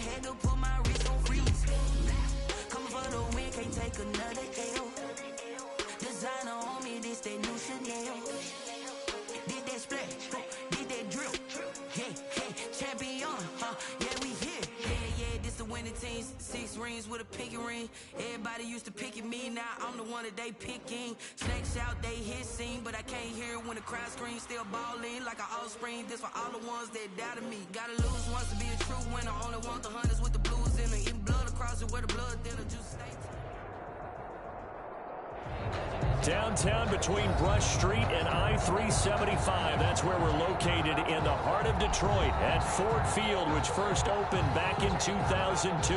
had to put my wrist on freeze. Coming for the win, can't take another L. Designer on me, this that new Chanel. Did that splash, did that drip. Yeah, champion, yeah, we here. Yeah, this the winning teams. 6 rings with a pinky ring. Everybody used to pick at me, now I'm the one that they picking. Snakes out, they hissing, but I can't hear it when the crowd screams. Still balling like an offspring. This for all the ones that doubted me. Gotta lose once to be a true winner. Only want the hunters with the blues in it. Eating blood across it where the blood thinner. Juice states. Downtown between Brush Street and I-375. That's where we're located in the heart of Detroit at Ford Field, which first opened back in 2002.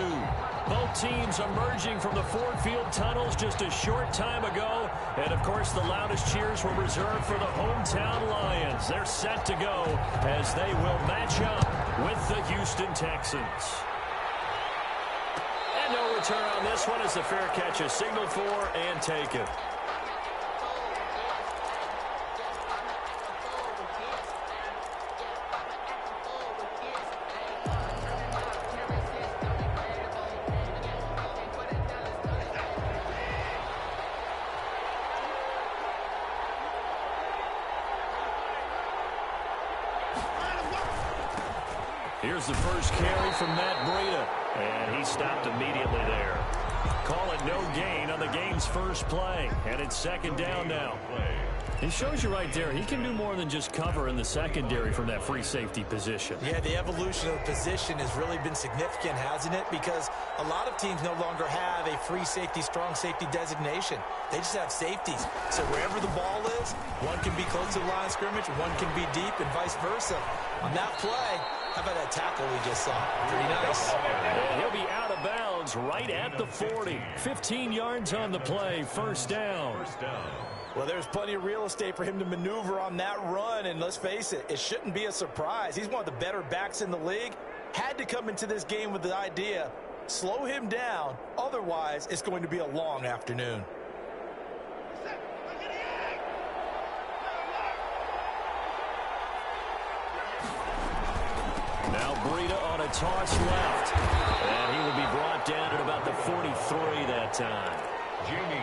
Both teams emerging from the Ford Field tunnels just a short time ago. And, of course, the loudest cheers were reserved for the hometown Lions. They're set to go as they will match up with the Houston Texans. And no return on this one as the fair catch is signaled for and taken. Here's the first carry from Matt Breida, and he stopped immediately there. Call it no gain on the game's first play, and it's second down now. He shows you right there, he can do more than just cover in the secondary from that free safety position. Yeah, the evolution of the position has really been significant, hasn't it? Because a lot of teams no longer have a free safety, strong safety designation. They just have safeties. So wherever the ball is, one can be close to the line of scrimmage, one can be deep, and vice versa. On that play, how about that tackle we just saw? Pretty nice. And he'll be out of bounds right at the 40. 15 yards on the play, first down. Well, there's plenty of real estate for him to maneuver on that run, and let's face it, it shouldn't be a surprise. He's one of the better backs in the league. Had to come into this game with the idea, slow him down, otherwise it's going to be a long afternoon. Now Breida on a toss left, and he will be brought down at about the 43 that time.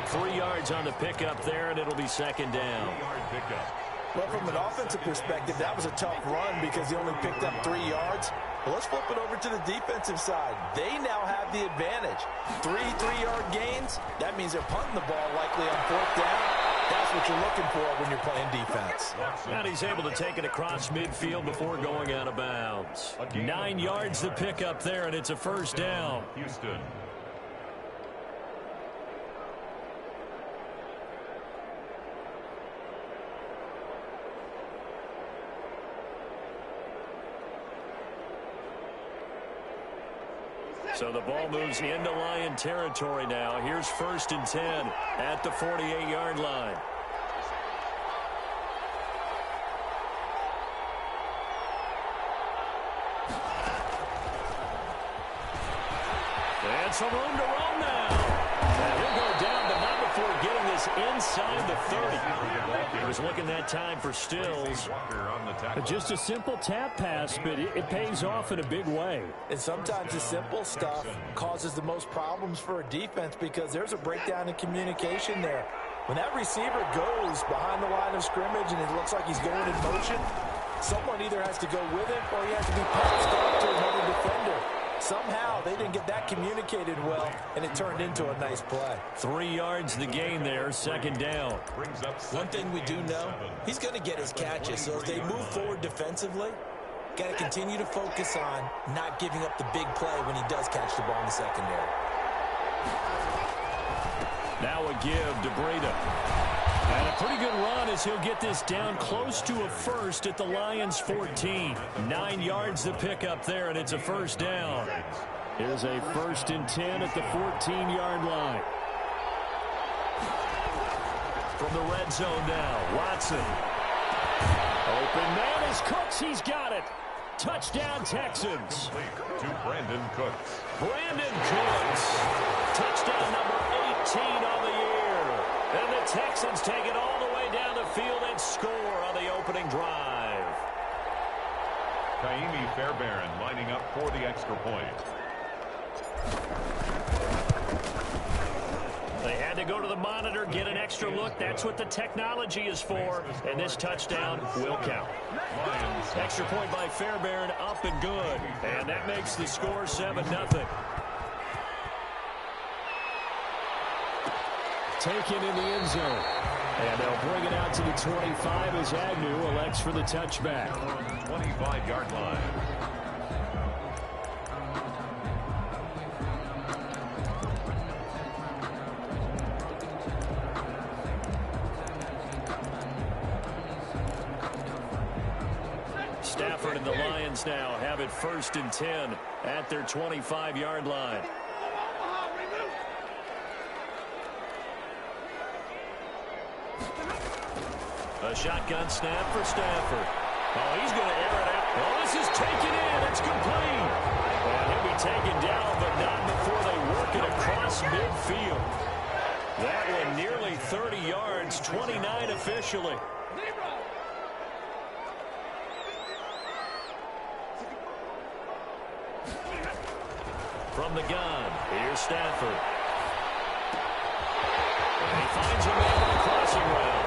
3 yards on the pickup there, and it'll be second down. Well, from an offensive perspective, that was a tough run because he only picked up 3 yards. Well, let's flip it over to the defensive side. They now have the advantage. 3 3-yard gains, that means they're punting the ball likely on 4th down. That's what you're looking for when you're playing defense. And he's able to take it across midfield before going out of bounds. 9 yards to pick up there, and it's a first down. Houston. So the ball moves into Lion territory now. Here's 1st and 10 at the 48-yard line. And some room to run now. And he'll go down, but not before getting this inside the 30. He was looking that time for Stills. Just a simple tap pass, but it pays off in a big way. And sometimes the simple stuff causes the most problems for a defense because there's a breakdown in communication there. When that receiver goes behind the line of scrimmage and it looks like he's going in motion, someone either has to go with him or he has to be passed off to another defender. Somehow they didn't get that communicated well, and it turned into a nice play. 3 yards the gain there, second down. One thing we do know, he's going to get his catches. So as they move forward defensively, got to continue to focus on not giving up the big play when he does catch the ball in the secondary. Now a give to Breida. And a pretty good run as he'll get this down close to a first at the Lions' 14. 9 yards to pick up there, and it's a first down. Here's a 1st and 10 at the 14-yard line. From the red zone now, Watson. Open man is Cooks. He's got it. Touchdown, Texans. To Brandon Cooks. Brandon Cooks. Touchdown number 18 on the year. And the Texans take it all the way down the field and score on the opening drive. Kaimi Fairbairn lining up for the extra point. They had to go to the monitor, get an extra look. That's what the technology is for. And this touchdown will count. Extra point by Fairbairn, up and good. And that makes the score 7-0. Taken in the end zone. And they'll bring it out to the 25 as Agnew elects for the touchback. 25-yard line. Stafford and the Lions now have it 1st and 10 at their 25-yard line. A shotgun snap for Stafford. Oh, he's going to air it out. Oh, this is taken in. It's complete. And he'll be taken down, but not before they work it across midfield. That one nearly 30 yards, 29 officially. From the gun, here's Stafford. And he finds a man on the crossing route.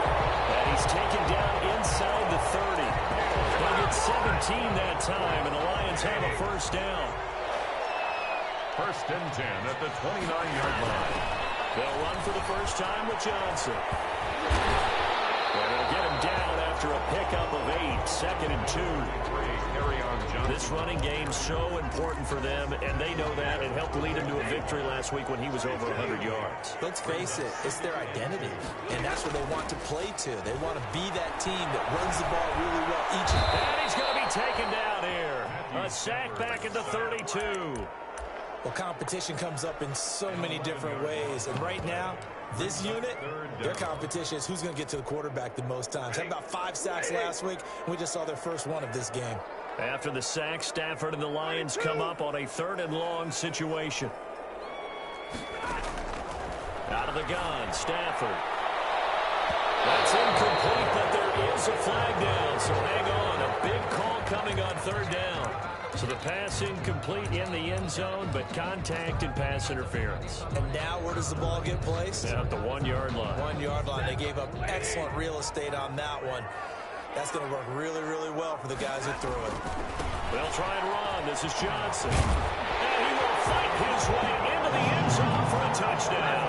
And he's taken down inside the 30. He'll get 17 that time, and the Lions have a 1st down. 1st and 10 at the 29-yard line. They'll run for the first time with Johnson. And they'll get him down after a pickup of 8, 2nd and 2. This running game's so important for them, and they know that. It helped lead them to a victory last week when he was over 100 yards. Let's face it, it's their identity, and that's what they want to play to. They want to be that team that runs the ball really well each and every. And he's going to be taken down here. A sack back at the 32. Well, competition comes up in so many different ways, and right now, this unit, their competition is who's going to get to the quarterback the most times. Had about 5 sacks last week, and we just saw their first one of this game. After the sack, Stafford and the Lions come up on a 3rd and long situation. Out of the gun, Stafford. That's incomplete, but there is a flag down, so hang on. A big call coming on 3rd down. So the pass incomplete in the end zone, but contact and pass interference. And now where does the ball get placed? At the 1-yard line. 1-yard line. They gave up excellent real estate on that one. That's going to work really, really well for the guys who threw it. They'll try and run. This is Johnson. And he will fight his way into the end zone for a touchdown.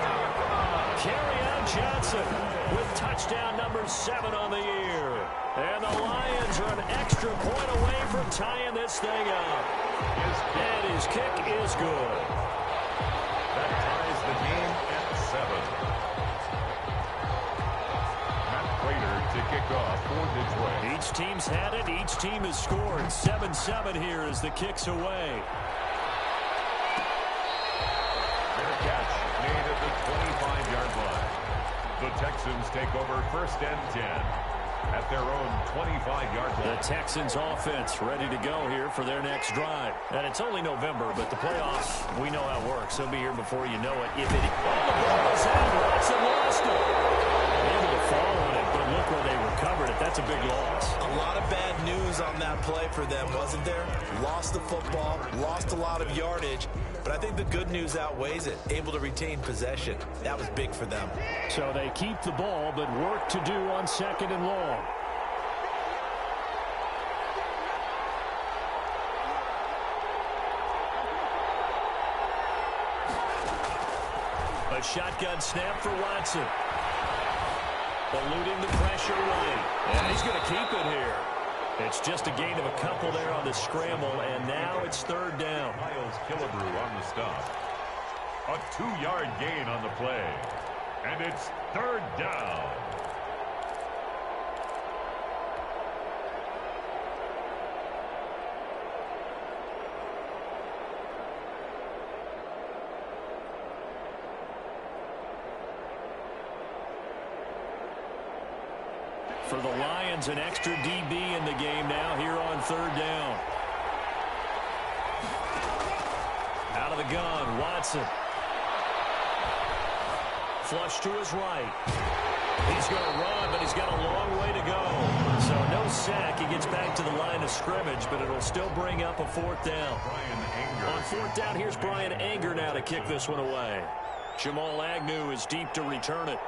Kerryon Johnson with touchdown number 7 on the year. And the Lions are an extra point away from tying this thing up. And his kick is good. That ties the game at 7. To kick off for Detroit. Each team's had it. Each team has scored. 7-7 here as the kick's away. Their catch made at the 25-yard line. The Texans take over 1st and 10 at their own 25-yard line. The Texans offense ready to go here for their next drive. And it's only November, but the playoffs, we know how it works. They'll be here before you know it. If it the ball is out, Watson lost it. Able to fall on it, but look where they recovered it. That's a big loss. A lot of bad news on that play for them, wasn't there? Lost the football, lost a lot of yardage, but I think the good news outweighs it. Able to retain possession. That was big for them. So they keep the ball, but work to do on 2nd and long. A shotgun snap for Watson. Eluding the pressure right. And he's going to keep it here. It's just a gain of a couple there on the scramble, and now it's 3rd down. Miles Killebrew on the stop. A 2-yard gain on the play. And it's 3rd down. For the Lions, an extra DB in the game now here on 3rd down. Out of the gun, Watson. Flush to his right. He's going to run, but he's got a long way to go. So no sack. He gets back to the line of scrimmage, but it'll still bring up a 4th down. Brian Anger. On fourth down. Here's Brian Anger now to kick this one away. Jamal Agnew is deep to return it.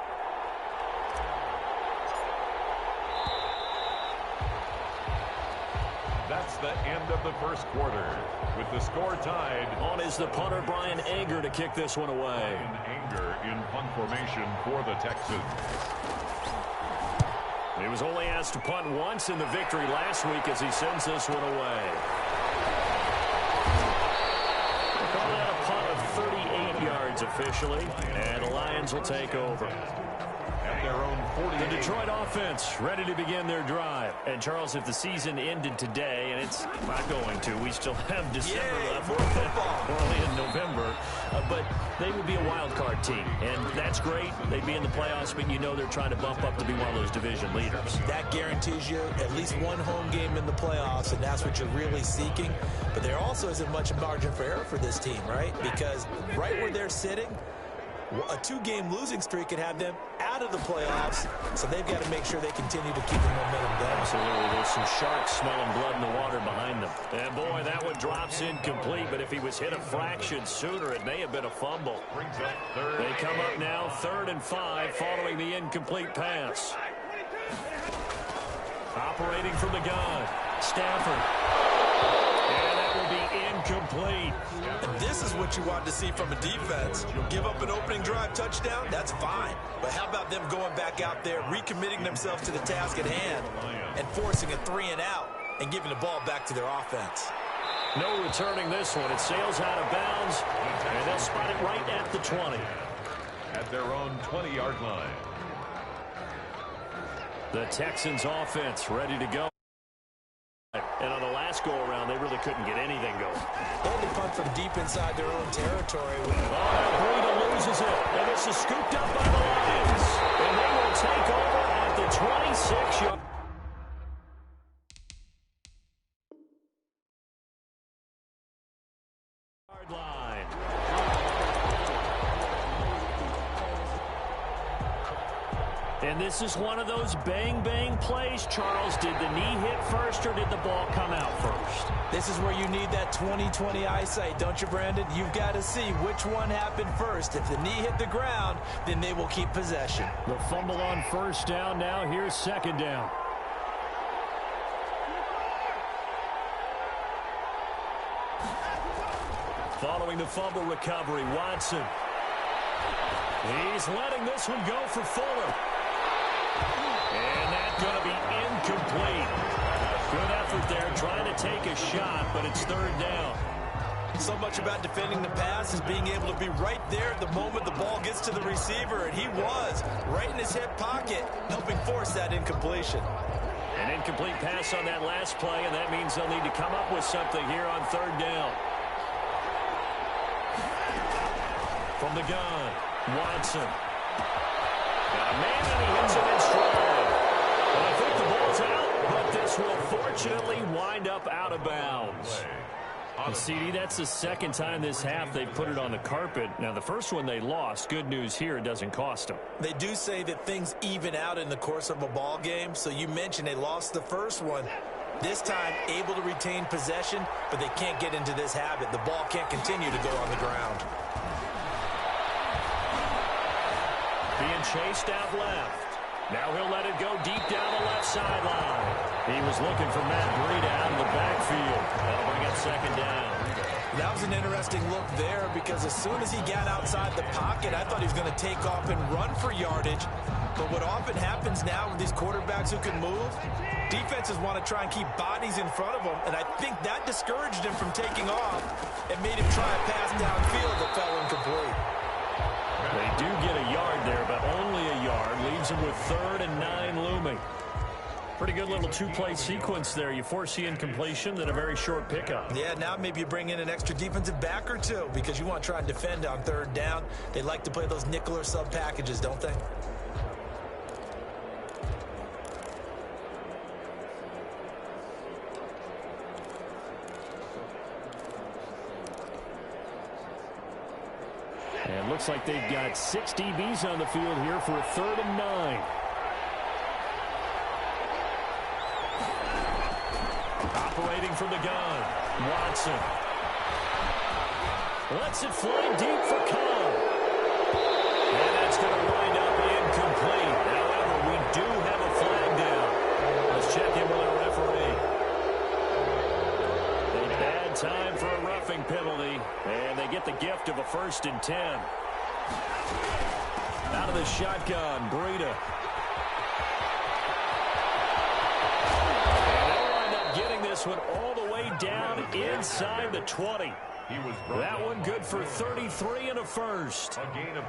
That's the end of the first quarter. With the score tied. On is the punter, Brian Anger, to kick this one away. Brian Anger in punt formation for the Texans. He was only asked to punt once in the victory last week as he sends this one away. They call that a punt of 38 yards officially, and the Lions will take over. At their own 40. The Detroit offense ready to begin their drive. And, Charles, if the season ended today, and it's not going to, we still have December left. We're only in November. But they would be a wild card team. And that's great. They'd be in the playoffs, but you know they're trying to bump up to be one of those division leaders. That guarantees you at least one home game in the playoffs, and that's what you're really seeking. But there also isn't much margin for error for this team, right? Because right where they're sitting, a two-game losing streak could have them out of the playoffs, so they've got to make sure they continue to keep the momentum going. Absolutely. There's some sharks smelling blood in the water behind them. And, boy, that one drops incomplete, but if he was hit a fraction sooner, it may have been a fumble. They come up now 3rd and 5 following the incomplete pass. Operating from the gun, Stafford. And that will be incomplete. And this is what you want to see from a defense. Give up an opening drive touchdown, that's fine. But how about them going back out there, recommitting themselves to the task at hand, and forcing a 3-and-out and giving the ball back to their offense? No returning this one. It sails out of bounds, and they'll spot it right at the 20. At their own 20-yard line. The Texans offense ready to go. And on the last go-around, they really couldn't get anything going. They had to punt from deep inside their own territory. Breida loses it, and this is scooped up by the Lions. And they will take over at the 26-yard line. And this is one of those bang-bang plays, Charles. Did the knee hit first or did the ball come out first? This is where you need that 20/20 eyesight, don't you, Brandon? You've got to see which one happened first. If the knee hit the ground, then they will keep possession. The fumble on first down now. Here's second down. Following the fumble recovery, Watson. He's letting this one go for Fuller. And that's going to be incomplete. Good effort there, trying to take a shot, but it's 3rd down. So much about defending the pass is being able to be right there at the moment the ball gets to the receiver, and he was right in his hip pocket, helping force that incompletion. An incomplete pass on that last play, and that means they'll need to come up with something here on 3rd down. From the gun, Watson. Got a man, and he hits him in stride. And I think the ball's out, but this will fortunately wind up out of bounds. And CD, that's the second time this half they've put it on the carpet. Now, the first one they lost. Good news here, it doesn't cost them. They do say that things even out in the course of a ball game. So you mentioned they lost the first one. This time, able to retain possession, but they can't get into this habit. The ball can't continue to go on the ground. Being chased out left. Now he'll let it go deep down the left sideline. He was looking for Matt Breida out of the backfield. That'll bring up second down. That was an interesting look there because as soon as he got outside the pocket, I thought he was going to take off and run for yardage. But what often happens now with these quarterbacks who can move, defenses want to try and keep bodies in front of them, and I think that discouraged him from taking off and made him try a pass downfield that fell incomplete. They do get a yard there, but only a yard. Leaves them with 3rd and 9 looming. Pretty good little two-play sequence there. You force the incompletion, then a very short pickup. Yeah, now maybe you bring in an extra defensive back or two because you want to try and defend on 3rd down. They like to play those nickel or sub packages, don't they? And looks like they've got 6 DBs on the field here for a 3rd and 9. Operating from the gun, Watson. Lets it fly deep for Cobb. And that's going to wind up incomplete. However, we do have a flag down. Let's check in with our referee. A bad time for a roughing penalty. And they get the gift of a 1st and 10. Out of the shotgun, Breida. And they'll wind up getting this one all the way down inside the 20. That one good for 33 and a first.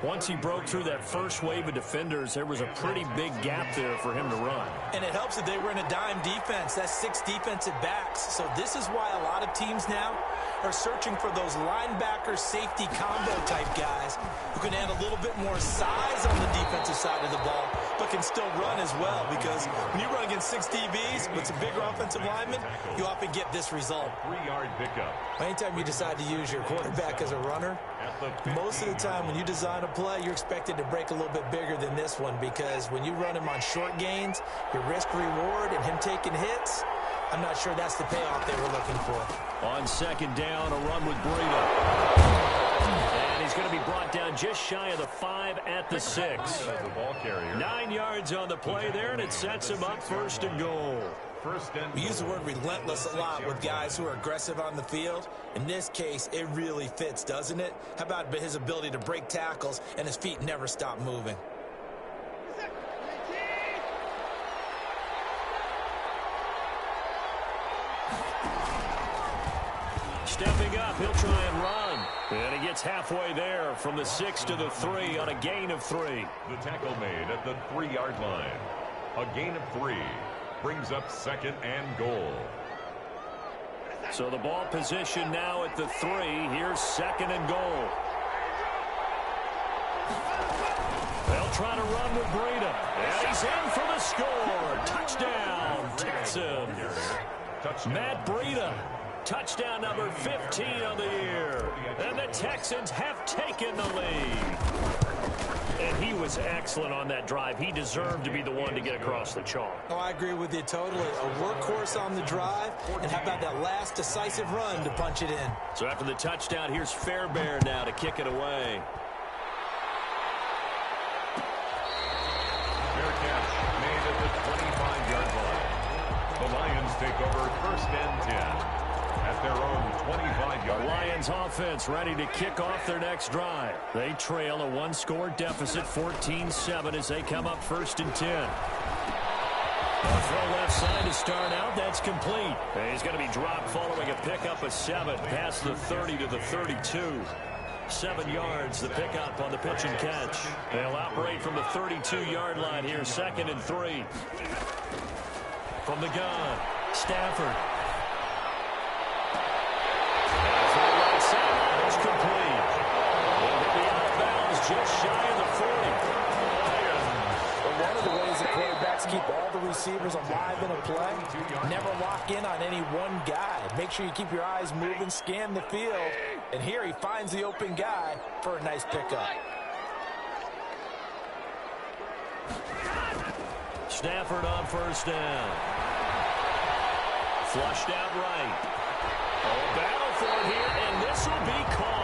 Once he broke through that first wave of defenders, there was a pretty big gap there for him to run. And it helps that they were in a dime defense. That's 6 defensive backs. So this is why a lot of teams now are searching for those linebacker safety combo type guys who can add a little bit more size on the defensive side of the ball, but can still run as well. Because when you run against 6 DBs with some bigger offensive linemen, you often get this result. 3-yard pickup. Anytime you decide to use your quarterback as a runner, most of the time when you design a play, you're expected to break a little bit bigger than this one, because when you run him on short gains, your risk-reward and him taking hits, I'm not sure that's the payoff they were looking for. On 2nd down, a run with Breida. And he's going to be brought down just shy of the 5 at the 6. 9 yards on the play there, and it sets him up 1st and goal. We use the word relentless a lot with guys who are aggressive on the field. In this case, it really fits, doesn't it? How about his ability to break tackles and his feet never stop moving? Stepping up, he'll try and run. And he gets halfway there from the 6 to the 3 on a gain of 3. The tackle made at the 3-yard line. A gain of 3 brings up 2nd and goal. So the ball position now at the 3. Here's 2nd and goal. They'll try to run with Breida. And he's in for the score. Touchdown, Texans. Matt Breida. Touchdown number 15 of the year. And the Texans have taken the lead. And he was excellent on that drive. He deserved to be the one to get across the chalk. Oh, I agree with you totally. A workhorse on the drive. And how about that last decisive run to punch it in? So after the touchdown, here's Fairbairn now to kick it away. Fair catch made at the 25-yard line. The Lions take over 1st and 10. At their own 25-yard. The Lions offense ready to kick off their next drive. They trail a 1-score deficit, 14-7, as they come up 1st and 10. A throw left side to start out. That's complete. And he's going to be dropped following a pickup of 7 past the 30 to the 32. 7 yards, the pickup on the pitch and catch. They'll operate from the 32-yard line here, 2nd and 3. From the gun, Stafford. Complete. They'll be out of bounds just shy of the 40. Well, one of the ways that quarterbacks keep all the receivers alive in a play, never lock in on any one guy. Make sure you keep your eyes moving, scan the field, and here he finds the open guy for a nice pickup. Stafford on 1st down. Flushed out right. Oh, battle for it here, and this will be caught.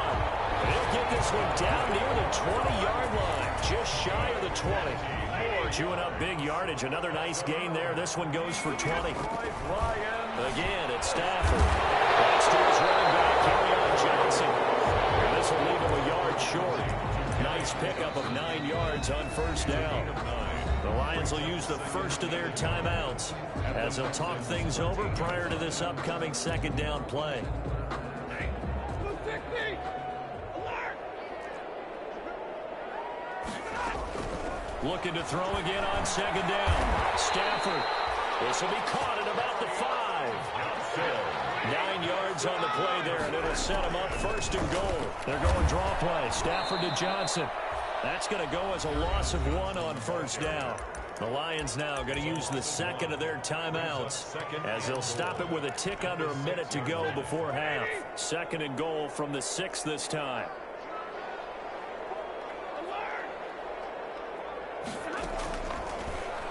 They'll get this one down near the 20-yard line, just shy of the 20. Chewing up big yardage, another nice gain there. This one goes for 20. Again, it's Stafford. That's to his running back, Kerryon Johnson. And this will leave him a yard short. Nice pickup of 9 yards on 1st down. The Lions will use the first of their timeouts as they'll talk things over prior to this upcoming 2nd down play. Looking to throw again on 2nd down. Stafford. This will be caught at about the 5. 9 yards on the play there, and it'll set them up 1st and goal. They're going draw play. Stafford to Johnson. That's going to go as a loss of 1 on 1st down. The Lions now going to use the 2nd of their timeouts as they'll stop it with a tick under a minute to go before half. 2nd and goal from the 6 this time.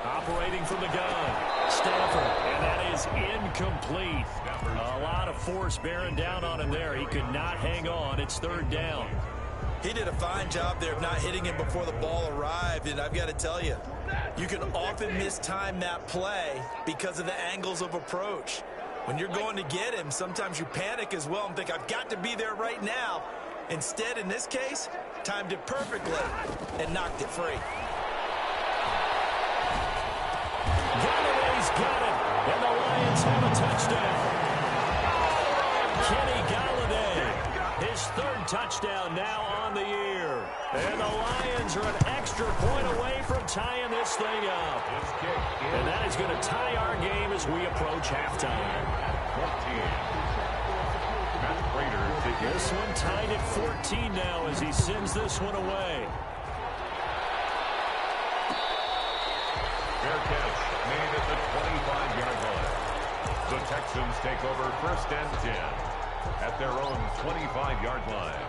Operating from the gun. Stafford, and that is incomplete. A lot of force bearing down on him there. He could not hang on. It's third down. He did a fine job there of not hitting him before the ball arrived, and I've got to tell you, you can often mistime that play because of the angles of approach. When you're going to get him, sometimes you panic as well and think, I've got to be there right now. Instead, in this case, timed it perfectly and knocked it free. Galladay's got it, and the Lions have a touchdown. Kenny Galladay, his third touchdown now on the year. And the Lions are an extra point away from tying this thing up. And that is going to tie our game as we approach halftime. 14. This one tied at 14 now as he sends this one away. Fair catch made at the 25-yard line. The Texans take over first and 10 at their own 25-yard line.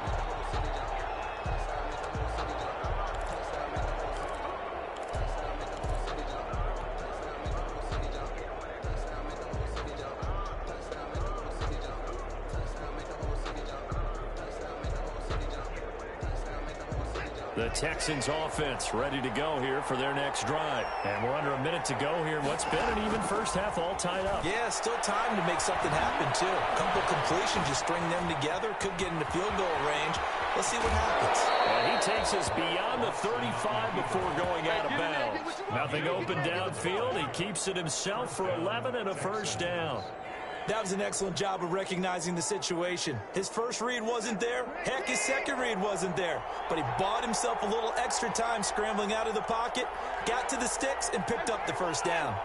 The Texans offense ready to go here for their next drive. And we're under a minute to go here. What's been an even first half all tied up. Yeah, still time to make something happen, too. A couple completions, you string them together. Could get into field goal range. Let's see what happens. And he takes us beyond the 35 before going out of bounds. Nothing open downfield. He keeps it himself for 11 and a first down. That was an excellent job of recognizing the situation. His first read wasn't there. Heck, his second read wasn't there. But he bought himself a little extra time scrambling out of the pocket, got to the sticks, and picked up the first down.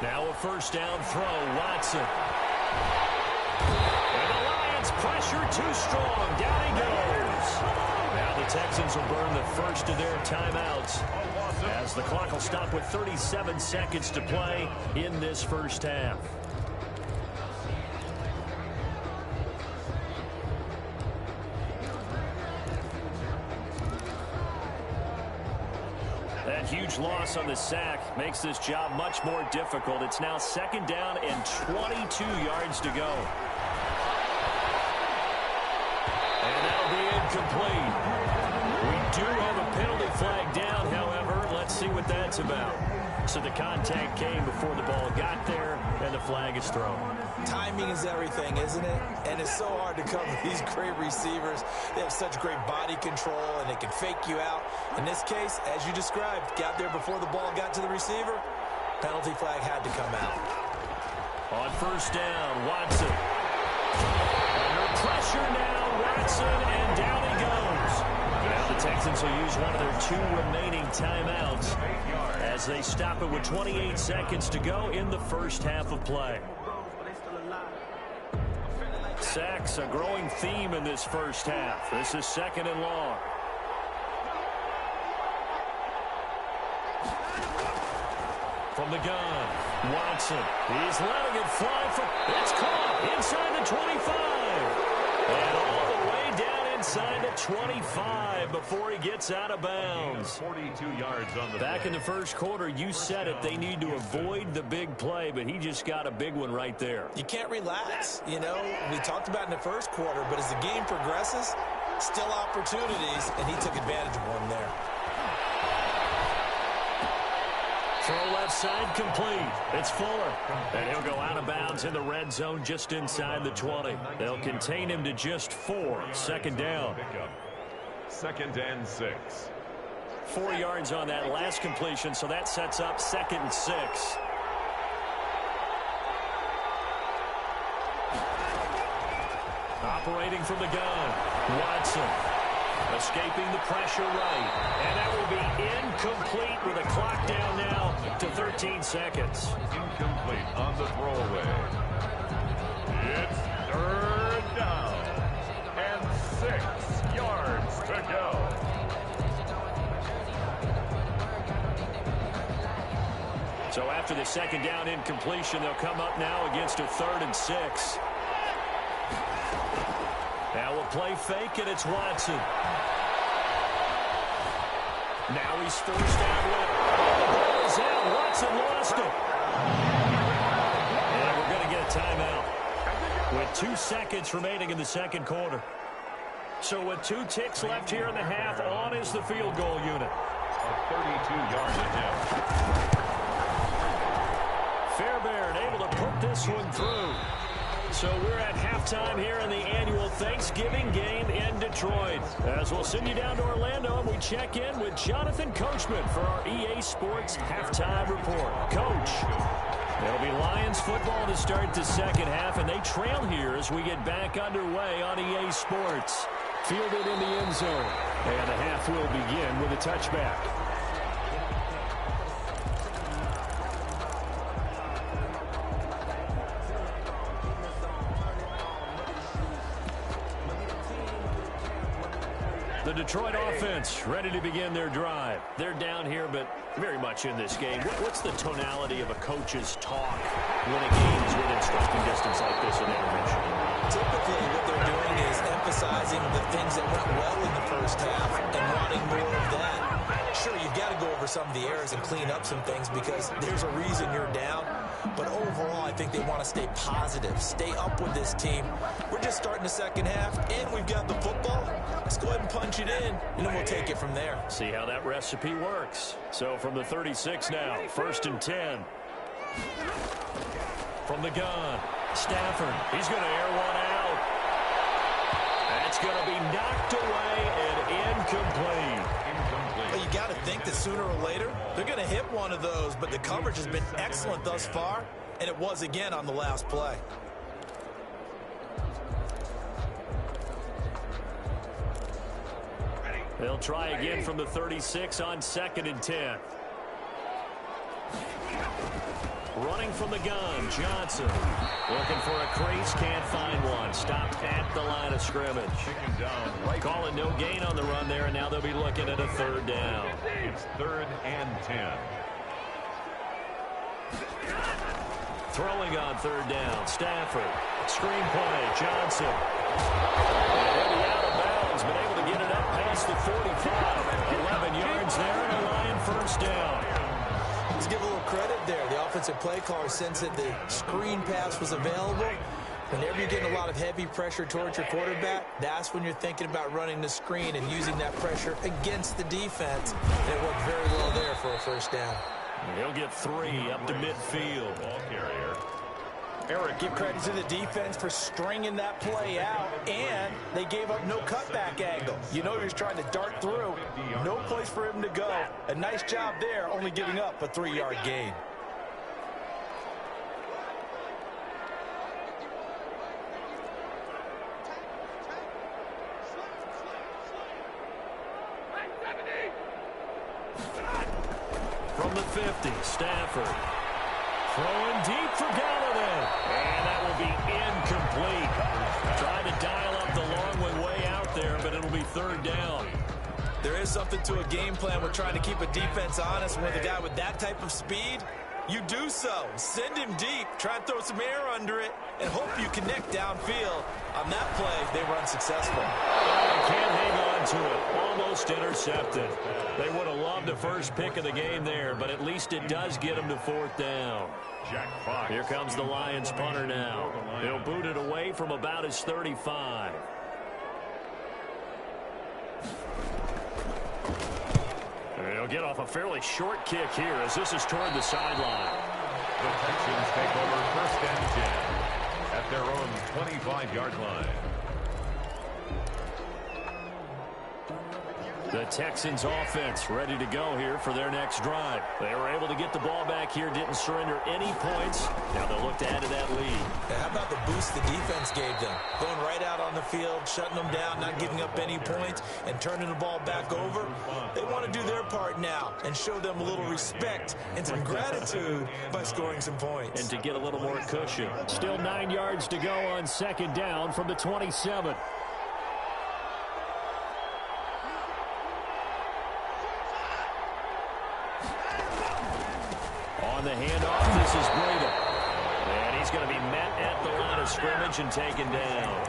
Now a first down throw, Watson. And the Lions pressure too strong. Down he goes. Now the Texans will burn the first of their timeouts as the clock will stop with 37 seconds to play in this first half. That huge loss on the sack makes this job much more difficult. It's now second down and 22 yards to go. And that'll be incomplete. We do have a penalty flag down, however. Let's see what that's about. So the contact came before the ball got there, and the flag is thrown. Timing is everything, isn't it? And it's so hard to cover these great receivers. They have such great body control, and they can fake you out. In this case, as you described, got there before the ball got to the receiver. Penalty flag had to come out. On first down, Watson. Under pressure now, Watson, and down he goes. Now the Texans will use one of their two remaining timeouts as they stop it with 28 seconds to go in the first half of play. Sacks, a growing theme in this first half. This is second and long. From the gun, Watson. He's letting it fly. It's caught inside the 25. And all the way down inside the 25 before he gets out of bounds. 42 yards on the Back in the first quarter, you said it. They need to avoid the big play, but he just got a big one right there. You can't relax. You know, we talked about in the first quarter, but as the game progresses, still opportunities, and he took advantage of one there. Throw left side complete. It's Fuller. And he'll go out of bounds in the red zone just inside the 20. They'll contain him to just 4. Second down. Second and 6. 4 yards on that last completion, so that sets up second and 6. Operating from the gun, Watson. Escaping the pressure right. And that will be incomplete with a clock down now to 13 seconds. Incomplete on the throwaway. It's third down and 6 yards to go. So after the second down incompletion, they'll come up now against a 3rd and 6. Now we'll play fake, and it's Watson. Now he's forced out with Ball is out. Watson lost it. And we're going to get a timeout with 2 seconds remaining in the second quarter. So with 2 ticks left here in the half, on is the field goal unit. A 32-yard attempt. Fairbairn able to put this one through. So we're at halftime here in the annual Thanksgiving game in Detroit. As we'll send you down to Orlando, and we check in with Jonathan Coachman for our EA Sports Halftime Report. Coach, it'll be Lions football to start the second half, and they trail here as we get back underway on EA Sports. Fielded in the end zone. And the half will begin with a touchback. The Detroit offense ready to begin their drive. They're down here, but very much in this game. What's the tonality of a coach's talk when a game is within striking distance like this in intermission? Typically, what they're doing is emphasizing the things that went well in the first half and wanting more of that. Sure, you've got to go over some of the errors and clean up some things because there's a reason you're down. But overall, I think they want to stay positive, stay up with this team. We're just starting the second half, and we've got the football. Let's go ahead and punch it in, and then we'll take it from there. See how that recipe works. So from the 36 now, 1st and 10. From the gun, Stafford. He's going to air one out. That's going to be knocked away and incomplete. Well, you got to think that sooner or later, they're going to hit one of those, but the coverage has been excellent thus far, and it was again on the last play. They'll try again from the 36 on 2nd and 10. Running from the gun, Johnson. Looking for a crease, can't find one. Stopped at the line of scrimmage. Calling no gain on the run there, and now they'll be looking at a 3rd down. It's 3rd and 10. Throwing on 3rd down, Stafford. Screen play, Johnson. And he'll be out of bounds, but able to get it up past the 45. 11 yards there, and a Lion 1st down. Let's give a little credit there. The offensive play caller sensed that the screen pass was available. Whenever you're getting a lot of heavy pressure towards your quarterback, that's when you're thinking about running the screen and using that pressure against the defense. And it worked very well there for a 1st down. He'll get 3 up to midfield. Ball carrier. Eric, give credit to the defense for stringing that play out, and they gave up no cutback angle. You know he was trying to dart through. No place for him to go. A nice job there, only giving up a 3-yard gain. From the 50, Stafford. Throwing deep for Galladay. And that will be incomplete. Trying to dial up the long one way out there, but it'll be 3rd down. There is something to a game plan. We're trying to keep a defense honest. With a guy with that type of speed, you do so. Send him deep. Try and throw some air under it, and hope you connect downfield. On that play, they were unsuccessful. Can't hang on to it. Almost intercepted. They would have loved the first pick of the game there, but at least it does get them to 4th down. Jack Fox. Here comes the Lions punter now. He'll boot it away from about his 35. He'll get off a fairly short kick here as this is toward the sideline. The Texans take over 1st and 10 at their own 25-yard line. The Texans offense ready to go here for their next drive. They were able to get the ball back here, didn't surrender any points. Now they'll look to add to that lead. How about the boost the defense gave them? Going right out on the field, shutting them down, not giving up any points, and turning the ball back over. They want to do their part now and show them a little respect and some gratitude by scoring some points. And to get a little more cushion. Still 9 yards to go on 2nd down from the 27. On the handoff, this is Breda. And he's going to be met at the line of scrimmage and taken down.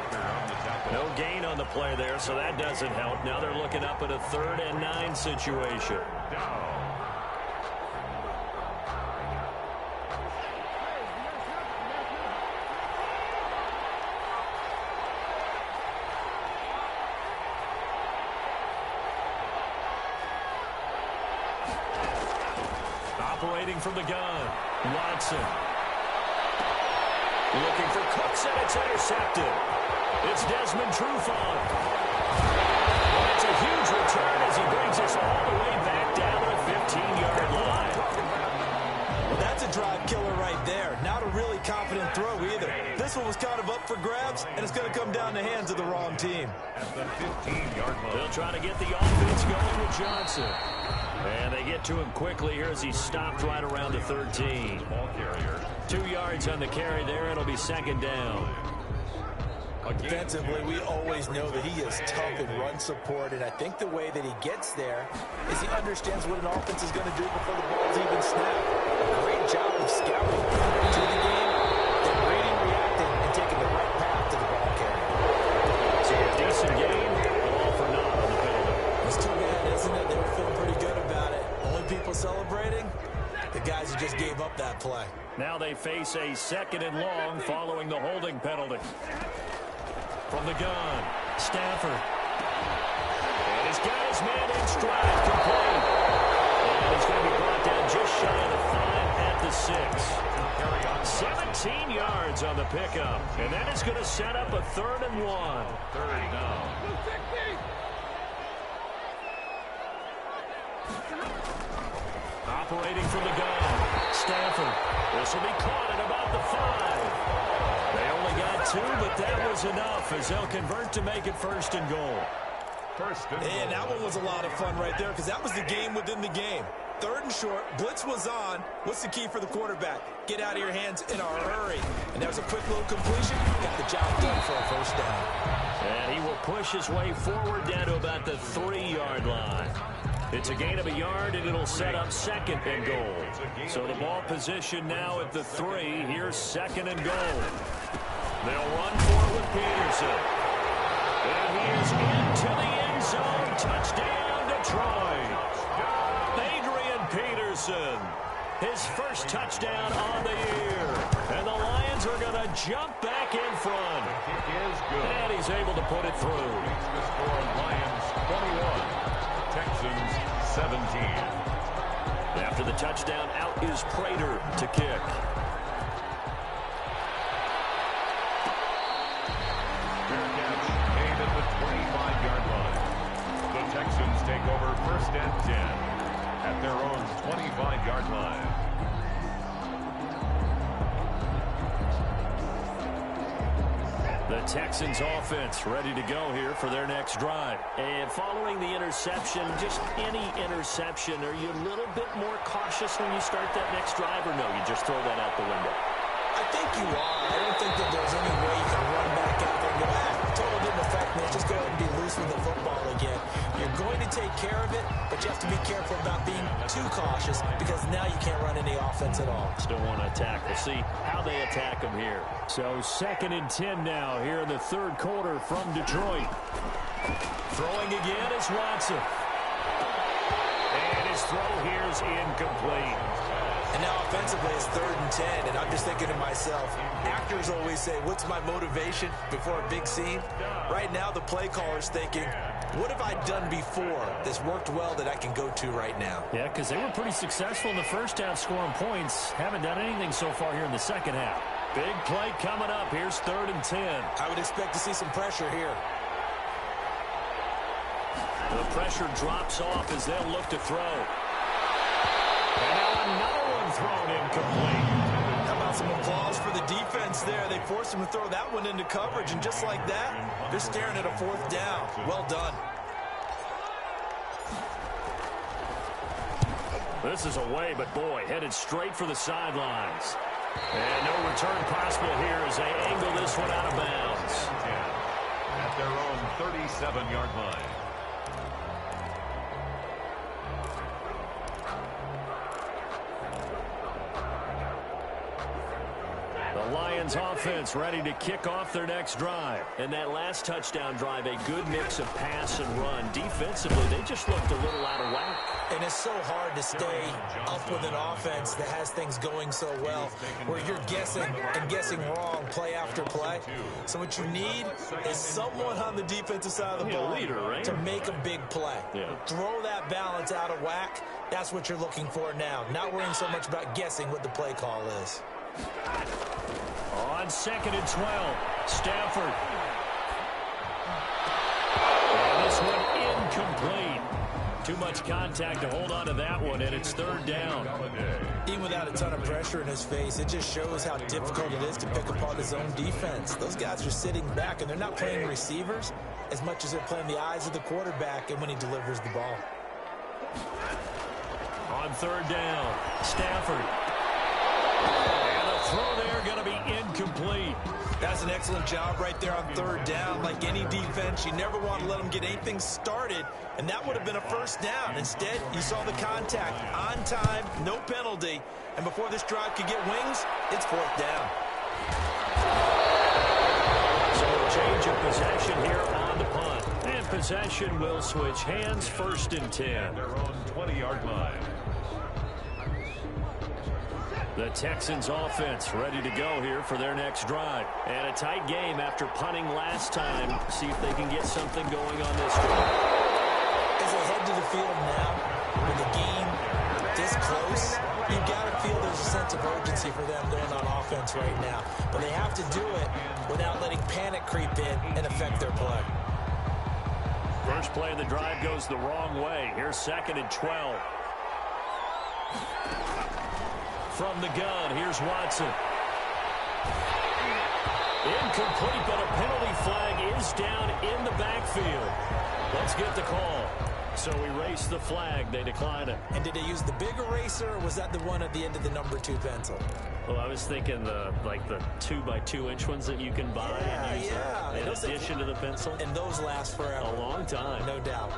No gain on the play there, so that doesn't help. Now they're looking up at a 3rd and 9 situation. Operating from the gun, Watson. Looking for Cooks, and it's intercepted. It's Desmond Trufant. And it's a huge return as he brings us all the way back down to the 15-yard line. Well, that's a drive killer right there. Not a really confident throw either. This one was kind of up for grabs, and it's going to come down the hands of the wrong team. At the 15-yard line. They'll try to get the offense going with Johnson. And they get to him quickly here as he's stopped right around the 13. Ball carrier. 2 yards on the carry there. It'll be second down. Defensively, we always know that he is tough in run support, and I think the way that he gets there is he understands what an offense is going to do before the ball's even snapped. A great job of scouting to the game, then reading, reacting, and taking the right path to the ball carrier. So a decent game, all for naught on the penalty. It's too bad, isn't it? They were feeling pretty good about it. Only people celebrating? The guys who just gave up that play. Now they face a second and long following the holding penalty. From the gun, Stafford. And he's got his man in stride, complete. And he's going to be brought down just shy of the 5 at the 6. 17 yards on the pickup. And that is going to set up a 3rd and 1. Third down. Operating from the gun, Stafford. This will be caught at about the 5. They only got 2, but that was enough as they'll convert to make it 1st and goal. First and goal. And that one was a lot of fun right there because that was the game within the game. 3rd and short, blitz was on. What's the key for the quarterback? Get out of your hands in a hurry. And that was a quick little completion. Got the job done for a 1st down. And he will push his way forward down to about the 3-yard line. It's a gain of a yard, and it'll set up 2nd and goal. So the ball position now at the 3. Here's 2nd and goal. They'll run for it with Peterson. And he is into the end zone. Touchdown, Detroit. Adrian Peterson. His first touchdown on the year. And the Lions are going to jump back in front. The kick is good. And he's able to put it through. The score, Lions 21. Texans 17. After the touchdown, out is Prater to kick. Fair catch made at the 25-yard line. The Texans take over 1st and 10 at their own 25-yard line. The Texans offense ready to go here for their next drive. And following the interception, just any interception, are you a little bit more cautious when you start that next drive, or no, you just throw that out the window? I think you are. I don't think that there's any way you can run back out there and go, total didn't affect me. Just go ahead and be loose with the football again. You're going to take care of it, but you have to be careful about being too cautious because now you can't run any offense at all. Still want to attack. We'll see how they attack them here. So 2nd and 10 now here in the 3rd quarter from Detroit. Throwing again is Watson. And his throw here is incomplete. And now offensively it's 3rd and 10, and I'm just thinking to myself, actors always say, what's my motivation before a big scene? Right now the play caller's thinking, what have I done before that's worked well that I can go to right now? Yeah, because they were pretty successful in the first half scoring points. Haven't done anything so far here in the second half. Big play coming up. Here's 3rd and 10. I would expect to see some pressure here. The pressure drops off as they'll look to throw. And now another one thrown incomplete. How about some applause for the defense there? They forced him to throw that one into coverage, and just like that, they're staring at a 4th down. Well done. This is away, but boy, headed straight for the sidelines. And no return possible here as they angle this one out of bounds. At their own 37-yard line. The Lions Lions offense ready to kick off their next drive. And that last touchdown drive, a good mix of pass and run. Defensively, they just looked a little out of whack. And it's so hard to stay up with an offense that has things going so well, where you're guessing and guessing wrong play after play. So what you need is someone on the defensive side of the ball to make a big play. Throw that balance out of whack. That's what you're looking for now. Not worrying so much about guessing what the play call is. On 2nd and 12, Stafford. And this one incomplete. Too much contact to hold on to that one, and it's 3rd down. Even without a ton of pressure in his face, it just shows how difficult it is to pick apart his own defense. Those guys are sitting back, and they're not playing receivers as much as they're playing the eyes of the quarterback and when he delivers the ball. On 3rd down, Stafford. And the throw there going to be incomplete. That's an excellent job right there on 3rd down. Like any defense, you never want to let them get anything started, and that would have been a 1st down. Instead, you saw the contact on time, no penalty, and before this drive could get wings, it's 4th down. So a change of possession here on the punt. And possession will switch hands, 1st and 10. Their own 20-yard line. The Texans offense ready to go here for their next drive. And a tight game after punting last time. See if they can get something going on this drive. As they head to the field now, with the game this close, you've got to feel there's a sense of urgency for them going on offense right now. But they have to do it without letting panic creep in and affect their play. First play of the drive goes the wrong way. Here's 2nd and 12. From the gun, here's Watson. Incomplete, but a penalty flag is down in the backfield. Let's get the call. So erase the flag. They decline it. And did they use the big eraser, or was that the one at the end of the number 2 pencil? Well, I was thinking the 2x2-inch ones that you can buy and use in addition to the pencil. And those last forever. A long time. No doubt.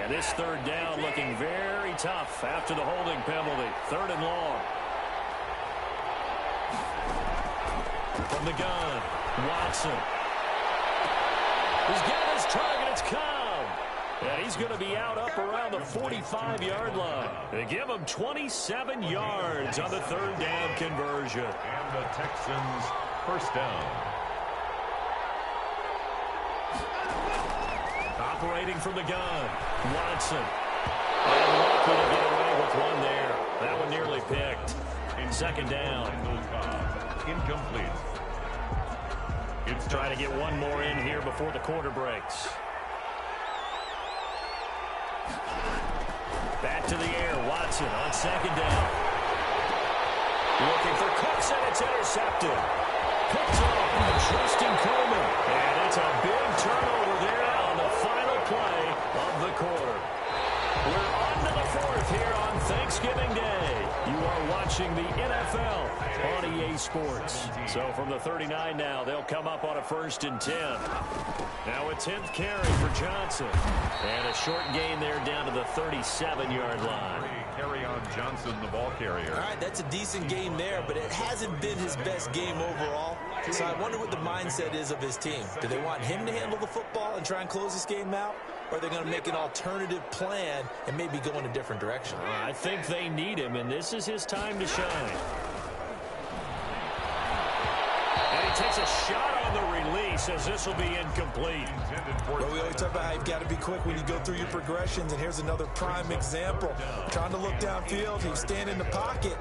And this 3rd down looking very tough after the holding penalty. 3rd and long. From the gun, Watson. He's got his target. It's Cobb. And he's going to be out up around the 45-yard line. They give him 27 yards on the 3rd down conversion. And the Texans 1st down. Operating from the gun, Watson. And lucky to get away with one there. That one nearly picked. 2nd down. Incomplete. It's trying to get one more in here before the quarter breaks. Back to the air, Watson on 2nd down. Looking for Cooks, and it's intercepted. Picked off Justin Coleman. And it's a big turnover there on the final play of the quarter. We're on to the 4th here on Thanksgiving Day. You are watching the NFL on EA Sports. So from the 39 now, they'll come up on a 1st and 10. Now a 10th carry for Johnson. And a short gain there down to the 37-yard line. Carry on Johnson, the ball carrier. All right, that's a decent game there, but it hasn't been his best game overall. So I wonder what the mindset is of his team. Do they want him to handle the football and try and close this game out? Or are they going to make an alternative plan and maybe go in a different direction? I think they need him, and this is his time to shine. And he takes a shot on the release as this will be incomplete. Well, we always talk about how you've got to be quick when you go through your progressions, and here's another prime example. Trying to look downfield, he was standing in the pocket,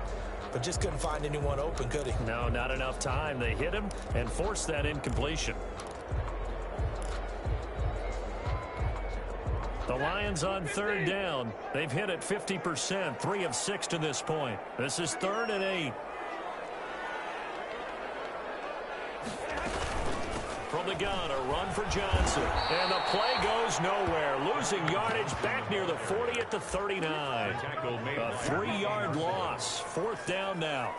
but just couldn't find anyone open, could he? No, not enough time. They hit him and forced that incompletion. The Lions on 3rd down. They've hit it 50%, 3 of 6 to this point. This is 3rd and 8. From the gun, a run for Johnson. And the play goes nowhere. Losing yardage back near the 40 at the 39. A 3-yard loss. 4th down now.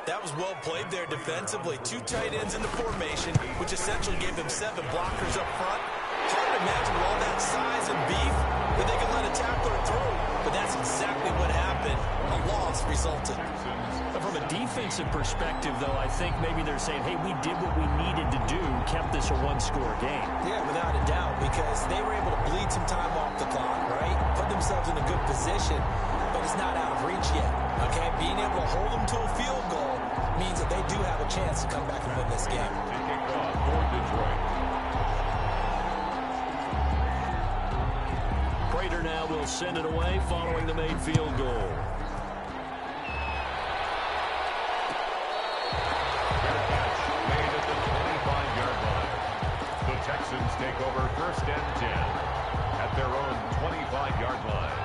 That was well played there defensively. 2 tight ends in the formation, which essentially gave them 7 blockers up front. Hard to imagine with all that size and beef that they can let a tackler through. but that's exactly what happened. A loss resulted. But from a defensive perspective, though, I think maybe they're saying, hey, we did what we needed to do, kept this a one-score game. Yeah, without a doubt, because they were able to bleed some time off the clock, right? Put themselves in a good position, but it's not out of reach yet, okay? Being able to hold them to a field goal means that they do have a chance to come back and win this game. Taking off for Detroit. Prater now will send it away following the made field goal. Fair catch made at the 25-yard line. The Texans take over 1st and 10 at their own 25-yard line.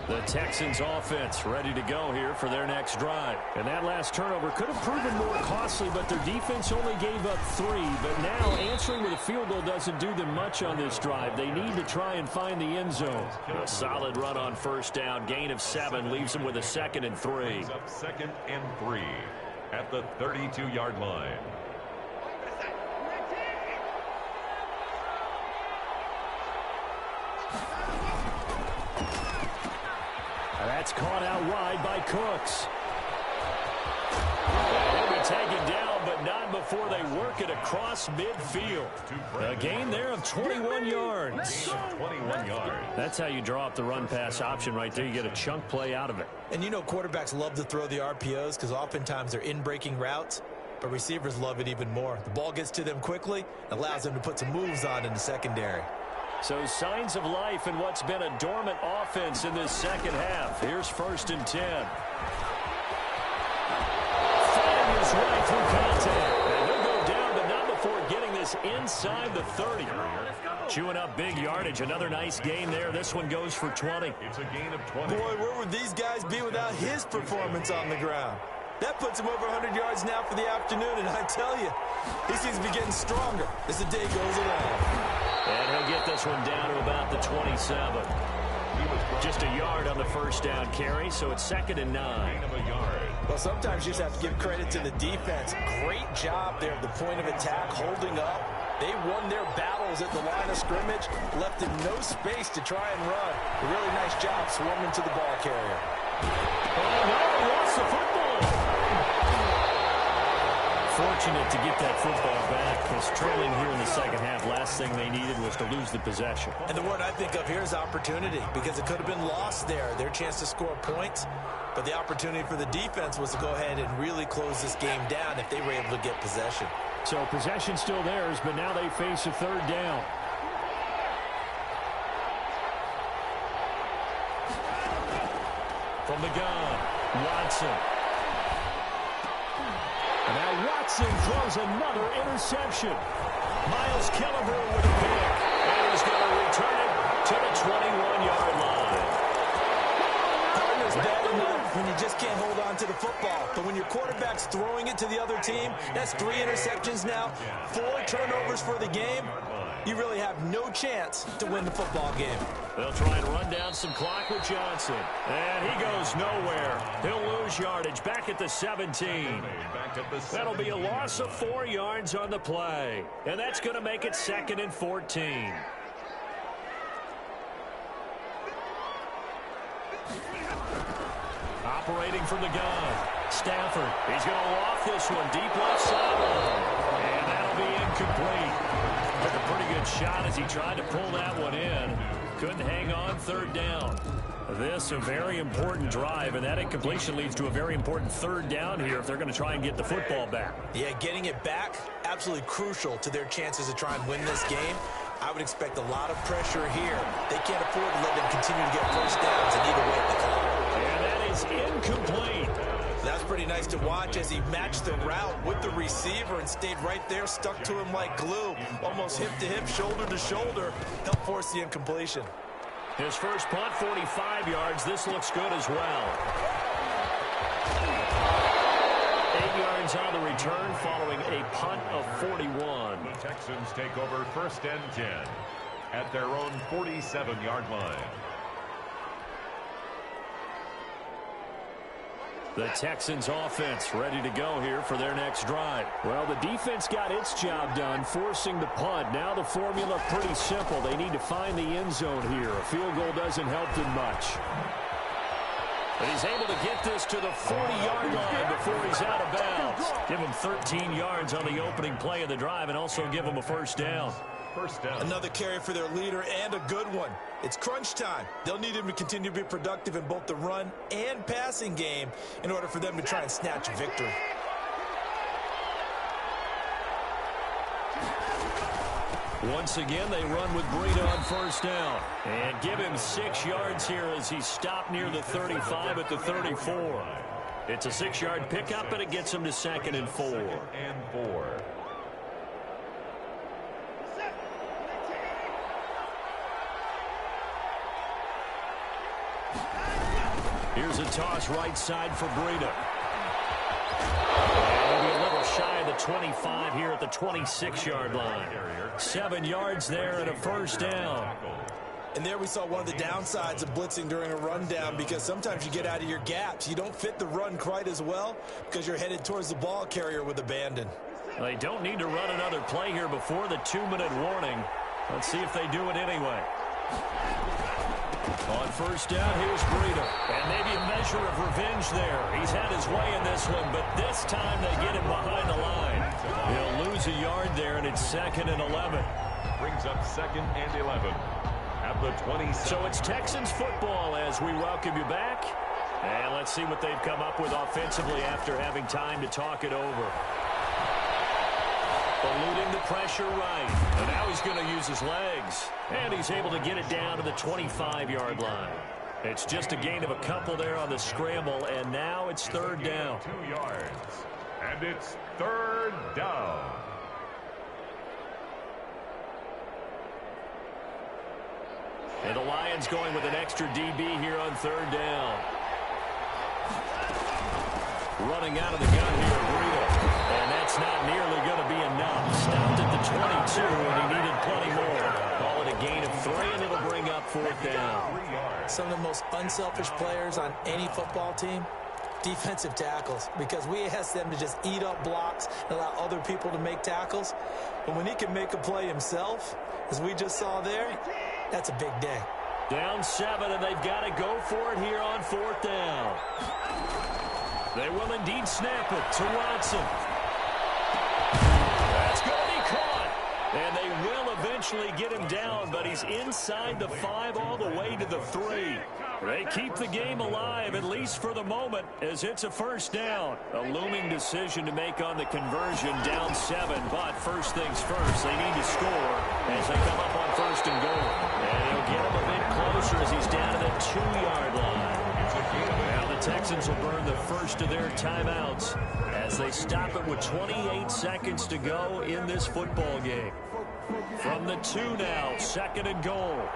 The Texans offense ready to go here for their next drive. And that last turnover could have proven more costly, but their defense only gave up 3. But now answering with a field goal doesn't do them much on this drive. They need to try and find the end zone. A solid run on 1st down. Gain of 7 leaves them with a 2nd and 3. Up 2nd and 3 at the 32-yard line. That's caught out wide by Cooks. He'll be taken down, but not before they work it across midfield. A gain there of 21 yards. 21 yards. That's how you draw up the run-pass option right there. You get a chunk play out of it. And you know quarterbacks love to throw the RPOs because oftentimes they're in-breaking routes, but receivers love it even more. The ball gets to them quickly, allows them to put some moves on in the secondary. So signs of life in what's been a dormant offense in this second half. Here's 1st and 10. Fighting his way through contact. And he'll go down, but not before getting this inside the 30. Chewing up big yardage. Another nice gain there. This one goes for 20. It's a gain of 20. Boy, where would these guys be without his performance on the ground? That puts him over 100 yards now for the afternoon, and I tell you, he seems to be getting stronger as the day goes along. And he'll get this one down to about the 27. Just a yard on the 1st down carry, so it's 2nd and 9. Well, sometimes you just have to give credit to the defense. Great job there at the point of attack, holding up. They won their battles at the line of scrimmage, left him no space to try and run. A really nice job swarming to the ball carrier. Oh, no, he lost the football. Fortunate to get that football back, because trailing here in the second half, last thing they needed was to lose the possession. And the word I think of here is opportunity, because it could have been lost there, their chance to score points. But the opportunity for the defense was to go ahead and really close this game down if they were able to get possession. So possession still theirs, but now they face a 3rd down. From the gun, Watson. And now Watson throws another interception. Miles Killebrew with a pick. And he's going to return it to the 21-yard line. Partner's bad enough when you just can't hold on to the football. But when your quarterback's throwing it to the other team, that's 3 interceptions now, 4 turnovers for the game. You really have no chance to win the football game. They'll try and run down some clock with Johnson. And he goes nowhere. He'll lose yardage back at the 17. That'll be a loss of 4 yards on the play. And that's going to make it 2nd and 14. Operating from the gun. Stafford. He's going to loft this one deep left sideline. And that'll be incomplete. Took a pretty good shot as he tried to pull that one in. Couldn't hang on 3rd down. This a very important drive, and that incompletion leads to a very important 3rd down here if they're going to try and get the football back. Yeah, getting it back, absolutely crucial to their chances to try and win this game. I would expect a lot of pressure here. They can't afford to let them continue to get 1st downs and either way at the clock. And that is incomplete. That's pretty nice to watch as he matched the route with the receiver and stayed right there, stuck to him like glue, almost hip to hip, shoulder to shoulder, helped force the incompletion. His first punt, 45 yards. This looks good as well. 8 yards on the return following a punt of 41. The Texans take over 1st and 10 at their own 47-yard line. The Texans offense ready to go here for their next drive. Well, the defense got its job done, forcing the punt. Now the formula pretty simple. They need to find the end zone here. A field goal doesn't help them much. But he's able to get this to the 40-yard line before he's out of bounds. Give him 13 yards on the opening play of the drive and also give him a first down. First down. Another carry for their leader and a good one. It's crunch time. They'll need him to continue to be productive in both the run and passing game in order for them to try and snatch a victory. Once again, they run with Breida on first down. And give him 6 yards here as he stopped near the 35 at the 34. It's a 6-yard pickup, and it gets him to 2nd and 4. And 4. Here's a toss right side for Breida. Maybe a little shy of the 25 here at the 26-yard line. 7 yards there and a first down. And there we saw one of the downsides of blitzing during a rundown, because sometimes you get out of your gaps. You don't fit the run quite as well because you're headed towards the ball carrier with abandon. They don't need to run another play here before the 2-minute warning. Let's see if they do it anyway. On first down, here's Breida. And maybe a measure of revenge there. He's had his way in this one, but this time they get him behind the line. He'll lose a yard there, and it's 2nd and 11. Brings up 2nd and 11 at the 20. So it's Texans football as we welcome you back. And let's see what they've come up with offensively after having time to talk it over. Eluding the pressure right. And now he's going to use his legs. And he's able to get it down to the 25-yard line. It's just a gain of a couple there on the scramble, and now it's 3rd down. 2 yards. And it's 3rd down. And the Lions going with an extra DB here on 3rd down. Running out of the gun here, Breida. And that's not nearly going to be enough. Stopped at the 22, and he needed plenty more. Call it a gain of 3, and it'll bring up 4th down. Some of the most unselfish players on any football team, defensive tackles, because we ask them to just eat up blocks and allow other people to make tackles. But when he can make a play himself, as we just saw there, that's a big day. Down 7, and they've got to go for it here on 4th down. They will indeed snap it to Watson. That's going to be caught. And they will eventually get him down, but he's inside the 5 all the way to the 3. They keep the game alive, at least for the moment, as it's a first down. A looming decision to make on the conversion, down 7. But first things first, they need to score as they come up on 1st and goal. And he'll get him a bit closer as he's down to the 2-yard line. Now the Texans will burn the first of their timeouts as they stop it with 28 seconds to go in this football game. From the 2 now, 2nd and goal.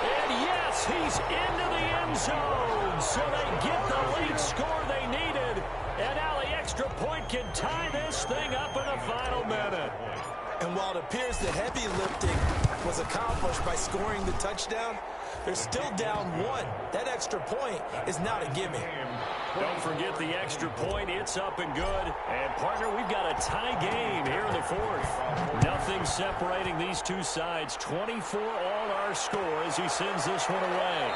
And yes, he's into the end zone. So they get the late score they needed. And now the extra point can tie this thing up in the final minute. And while it appears the heavy lifting was accomplished by scoring the touchdown, they're still down 1. That extra point is not a gimme. Don't forget the extra point. It's up and good. And, partner, we've got a tie game here in the 4th. Nothing separating these two sides. 24 all our score as he sends this one away.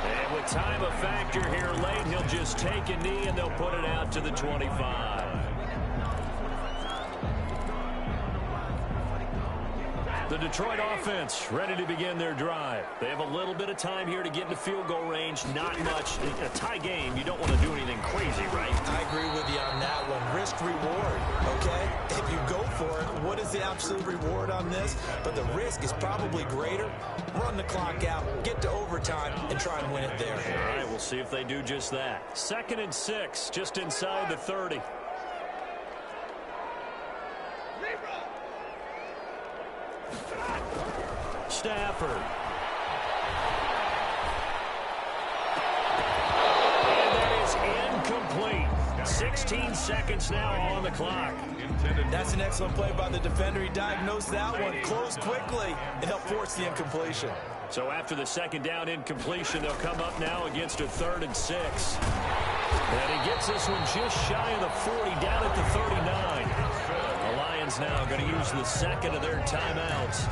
And with time a factor here late, he'll just take a knee and they'll put it out to the 25. The Detroit offense ready to begin their drive. They have a little bit of time here to get into field goal range. Not much. A tie game, you don't want to do anything crazy, right? I agree with you on that one. Risk-reward, okay? If you go for it, what is the absolute reward on this? But the risk is probably greater. Run the clock out, get to overtime, and try and win it there. All right, we'll see if they do just that. 2nd and 6, just inside the 30. Stafford. And that is incomplete. 16 seconds now on the clock. That's an excellent play by the defender. He diagnosed that one, closed quickly, and helped force the incompletion. So after the second down incompletion, they'll come up now against a 3rd and 6. And he gets this one just shy of the 40, down at the 39. The Lions now going to use the second of their timeouts,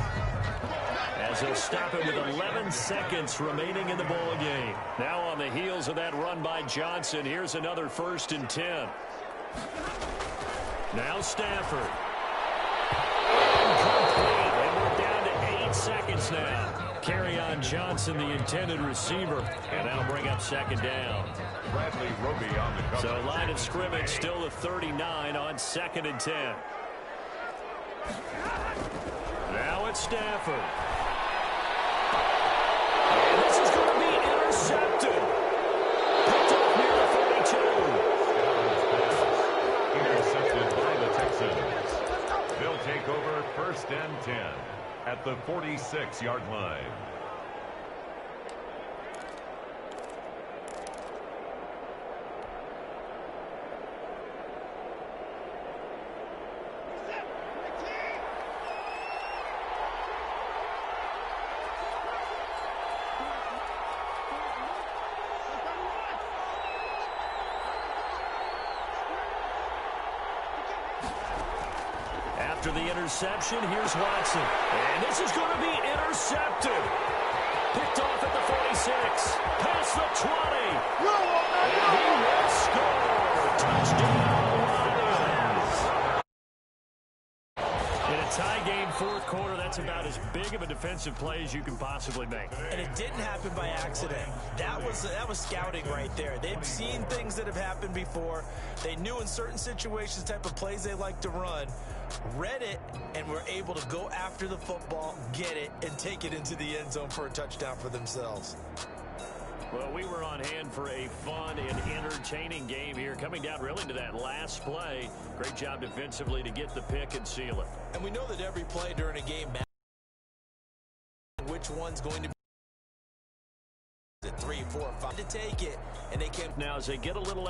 as they'll stop it with 11 seconds remaining in the ball game. Now on the heels of that run by Johnson, here's another 1st and 10. Now Stafford. Incomplete, and we're down to 8 seconds now. Carry on Johnson, the intended receiver, and that'll bring up 2nd down. Bradley Roby on the cover. So line of scrimmage still the 39 on 2nd and 10. Now it's Stafford. And this is going to be intercepted. Picked up near the 42. Intercepted by the Texans. They'll take over 1st and 10 at the 46-yard line. After the interception, here's Watson. And this is going to be intercepted. Picked off at the 46. Past the 20. And he will score. Touchdown, Lions. In a tie game, 4th quarter, that's about as big of a defensive play as you can possibly make. And it didn't happen by accident. That was scouting right there. They've seen things that have happened before. They knew in certain situations the type of plays they like to run. Read it, and were able to go after the football, get it, and take it into the end zone for a touchdown for themselves. Well, we were on hand for a fun and entertaining game here, coming down really to that last play. Great job defensively to get the pick and seal it. And we know that every play during a game matters. Which one's going to be 3, 4, 5 to take it, and they can now as they get a little